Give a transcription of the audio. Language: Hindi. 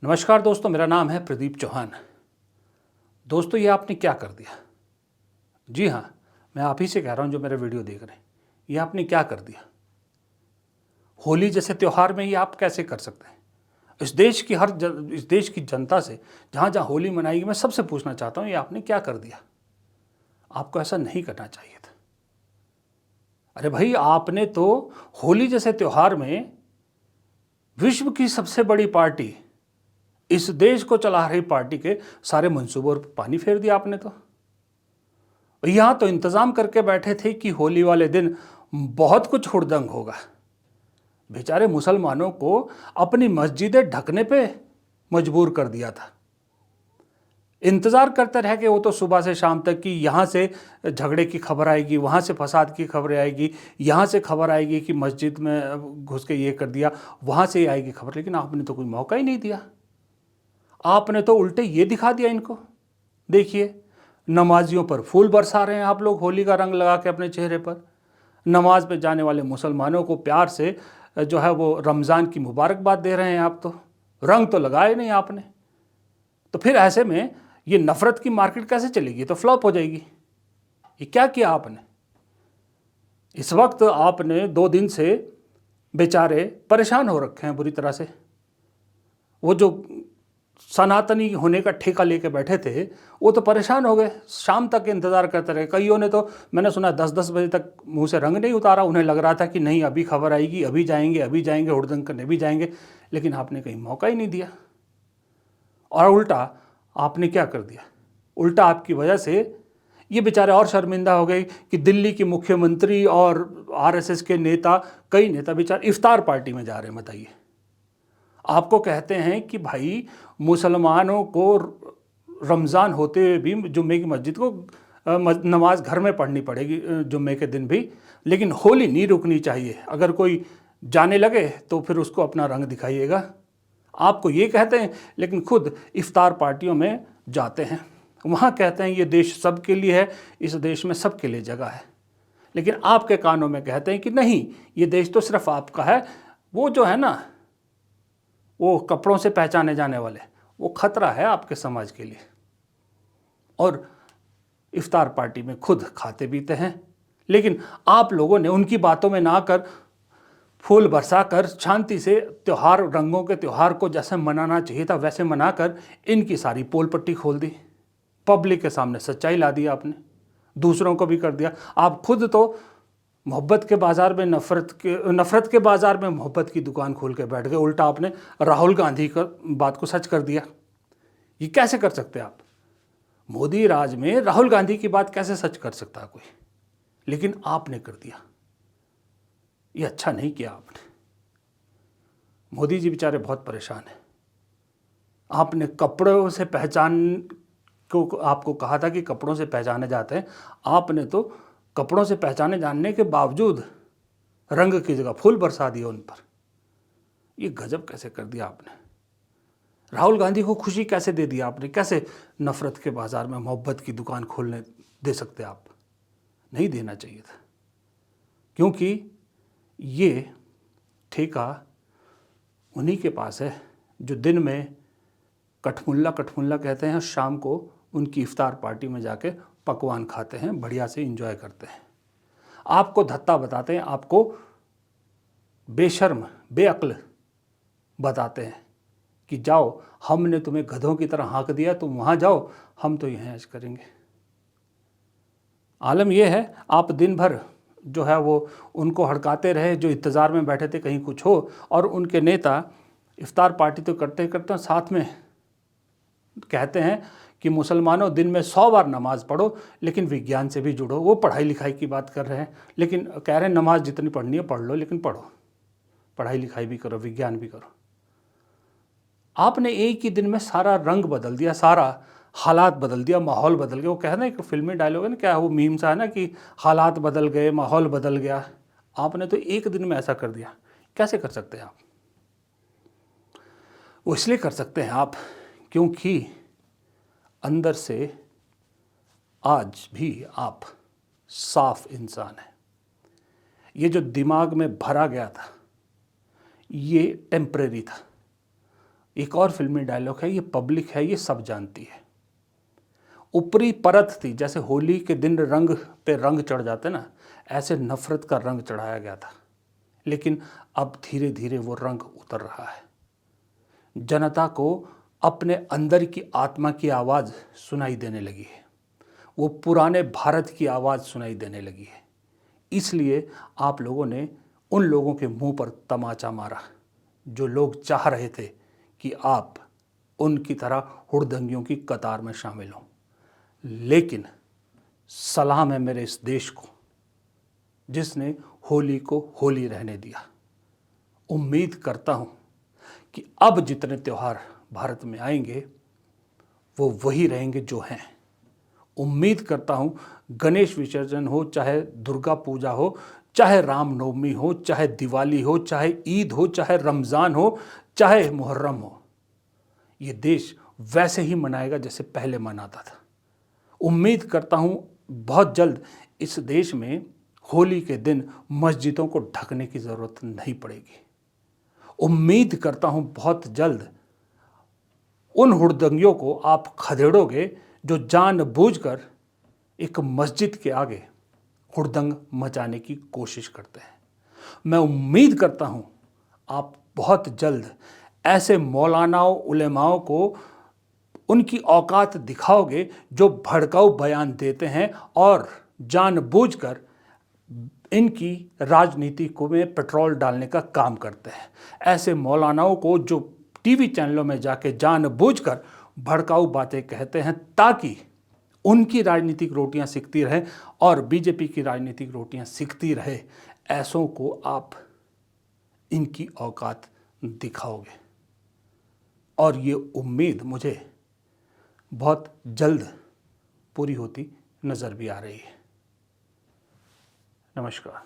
नमस्कार दोस्तों, मेरा नाम है प्रदीप चौहान। दोस्तों, ये आपने क्या कर दिया? जी हाँ, मैं आप ही से कह रहा हूँ जो मेरा वीडियो देख रहे हैं। ये आपने क्या कर दिया? होली जैसे त्यौहार में ये आप कैसे कर सकते हैं? इस देश की जनता से जहाँ जहाँ होली मनाएगी, मैं सबसे पूछना चाहता हूँ, ये आपने क्या कर दिया? आपको ऐसा नहीं करना चाहिए था। अरे भाई, आपने तो होली जैसे त्यौहार में विश्व की सबसे बड़ी पार्टी, इस देश को चला रही पार्टी के सारे मंसूबों पर पानी फेर दिया आपने तो। यहां तो इंतजाम करके बैठे थे कि होली वाले दिन बहुत कुछ हुड़दंग होगा। बेचारे मुसलमानों को अपनी मस्जिदें ढकने पे मजबूर कर दिया था। इंतजार करते रह गए वो तो सुबह से शाम तक कि यहाँ से झगड़े की खबर आएगी, वहाँ से फसाद की खबरें आएगी, यहाँ से खबर आएगी कि मस्जिद में घुस के ये कर दिया, वहाँ से आएगी खबर। लेकिन आपने तो कोई मौका ही नहीं दिया। आपने तो उल्टे ये दिखा दिया इनको। देखिए, नमाजियों पर फूल बरसा रहे हैं आप लोग, होली का रंग लगा के अपने चेहरे पर। नमाज में जाने वाले मुसलमानों को प्यार से जो है वो रमज़ान की मुबारकबाद दे रहे हैं आप तो। रंग तो लगाए नहीं आपने। तो फिर ऐसे में ये नफ़रत की मार्केट कैसे चलेगी? तो फ्लॉप हो जाएगी। ये क्या किया आपने? इस वक्त आपने 2 दिन से बेचारे परेशान हो रखे हैं बुरी तरह से। वो जो सनातनी होने का ठेका लेके बैठे थे वो तो परेशान हो गए, शाम तक इंतज़ार करते रहे। कईयों ने तो, मैंने सुना, 10-10 बजे तक मुंह से रंग नहीं उतारा। उन्हें लग रहा था कि नहीं, अभी खबर आएगी, अभी जाएंगे, हुड़दंग करने भी जाएंगे। लेकिन आपने कहीं मौका ही नहीं दिया। और उल्टा आपने क्या कर दिया? उल्टा आपकी वजह से ये बेचारे और शर्मिंदा हो गए कि दिल्ली की मुख्यमंत्री और आरएसएस के नेता, कई नेता बेचारे इफ्तार पार्टी में जा रहे हैं। बताइए, आपको कहते हैं कि भाई मुसलमानों को रमज़ान होते हुए भी जुम्मे की मस्जिद को नमाज घर में पढ़नी पड़ेगी जुम्मे के दिन भी, लेकिन होली नहीं रुकनी चाहिए। अगर कोई जाने लगे तो फिर उसको अपना रंग दिखाइएगा। आपको ये कहते हैं, लेकिन खुद इफ्तार पार्टियों में जाते हैं। वहाँ कहते हैं ये देश सबके लिए है, इस देश में सबके लिए जगह है। लेकिन आपके कानों में कहते हैं कि नहीं, ये देश तो सिर्फ आपका है। वो जो है ना, वो कपड़ों से पहचाने जाने वाले, वो खतरा है आपके समाज के लिए। और इफ्तार पार्टी में खुद खाते पीते हैं। लेकिन आप लोगों ने उनकी बातों में ना आकर फूल बरसाकर शांति से त्यौहार, रंगों के त्यौहार को जैसे मनाना चाहिए था वैसे मनाकर इनकी सारी पोल पट्टी खोल दी। पब्लिक के सामने सच्चाई ला दी आपने, दूसरों को भी कर दिया। आप खुद तो मोहब्बत के बाज़ार में नफ़रत के बाज़ार में मोहब्बत की दुकान खोल के बैठ गए। उल्टा आपने राहुल गांधी का बात को सच कर दिया। ये कैसे कर सकते आप? मोदी राज में राहुल गांधी की बात कैसे सच कर सकता है कोई? लेकिन आपने कर दिया। ये अच्छा नहीं किया आपने। मोदी जी बेचारे बहुत परेशान हैं। आपने कपड़ों से पहचान को, आपको कहा था कि कपड़ों से पहचाने जाते हैं। आपने तो कपड़ों से पहचाने जानने के बावजूद रंग की जगह फूल बरसा दिए उन पर। ये गजब कैसे कर दिया आपने? राहुल गांधी को खुशी कैसे दे दिया आपने? कैसे नफरत के बाजार में मोहब्बत की दुकान खोलने दे सकते आप? नहीं देना चाहिए था, क्योंकि ये ठेका उन्हीं के पास है जो दिन में कठमुल्ला कहते हैं, शाम को उनकी इफ्तार पार्टी में जाके पकवान खाते हैं, बढ़िया से एंजॉय करते हैं। आपको धत्ता बताते हैं, आपको बेशर्म बेअक्ल बताते हैं कि जाओ, हमने तुम्हें गधों की तरह हाँक दिया, तुम वहाँ जाओ, हम तो यहाँ ऐश करेंगे। आलम यह है, आप दिन भर जो है वो उनको हड़काते रहे जो इंतज़ार में बैठे थे कहीं कुछ हो, और उनके नेता इफ्तार पार्टी तो करते करते साथ में कहते हैं कि मुसलमानों दिन में 100 बार नमाज़ पढ़ो, लेकिन विज्ञान से भी जुड़ो। वो पढ़ाई लिखाई की बात कर रहे हैं, लेकिन कह रहे हैं नमाज जितनी पढ़नी है पढ़ लो, लेकिन पढ़ो, पढ़ाई लिखाई भी करो, विज्ञान भी करो। आपने एक ही दिन में सारा रंग बदल दिया, सारा हालात बदल दिया, माहौल बदल गया। वो कहना एक फिल्मी डायलॉग है ना, क्या वो मीम सा है ना कि हालात बदल गए, माहौल बदल गया। आपने तो एक दिन में ऐसा कर दिया। कैसे कर सकते हैं आप? वो इसलिए कर सकते हैं आप क्योंकि अंदर से आज भी आप साफ इंसान हैं। ये जो दिमाग में भरा गया था ये टेम्परेरी था। एक और फिल्मी डायलॉग है, ये पब्लिक है, ये सब जानती है। ऊपरी परत थी, जैसे होली के दिन रंग पे रंग चढ़ जाते ना, ऐसे नफरत का रंग चढ़ाया गया था। लेकिन अब धीरे धीरे वो रंग उतर रहा है। जनता को अपने अंदर की आत्मा की आवाज़ सुनाई देने लगी है। वो पुराने भारत की आवाज़ सुनाई देने लगी है। इसलिए आप लोगों ने उन लोगों के मुंह पर तमाचा मारा जो लोग चाह रहे थे कि आप उनकी तरह हुड़दंगियों की कतार में शामिल हों। लेकिन सलाम है मेरे इस देश को जिसने होली को होली रहने दिया। उम्मीद करता हूँ कि अब जितने त्यौहार भारत में आएंगे वो वही रहेंगे जो हैं। उम्मीद करता हूँ गणेश विसर्जन हो, चाहे दुर्गा पूजा हो, चाहे रामनवमी हो, चाहे दिवाली हो, चाहे ईद हो, चाहे रमज़ान हो, चाहे मुहर्रम हो, ये देश वैसे ही मनाएगा जैसे पहले मनाता था। उम्मीद करता हूँ बहुत जल्द इस देश में होली के दिन मस्जिदों को ढकने की ज़रूरत नहीं पड़ेगी। उम्मीद करता हूँ बहुत जल्द उन हुड़दंगियों को आप खदेड़ोगे जो जानबूझकर एक मस्जिद के आगे हुड़दंग मचाने की कोशिश करते हैं। मैं उम्मीद करता हूँ आप बहुत जल्द ऐसे मौलानाओं उलेमाओं को उनकी औकात दिखाओगे जो भड़काऊ बयान देते हैं और जानबूझकर इनकी राजनीति को में पेट्रोल डालने का काम करते हैं। ऐसे मौलानाओं को जो टीवी चैनलों में जाके जानबूझकर भड़काऊ बातें कहते हैं ताकि उनकी राजनीतिक रोटियां सिकती रहे और बीजेपी की राजनीतिक रोटियां सिकती रहे, ऐसों को आप इनकी औकात दिखाओगे। और ये उम्मीद मुझे बहुत जल्द पूरी होती नज़र भी आ रही है। नमस्कार।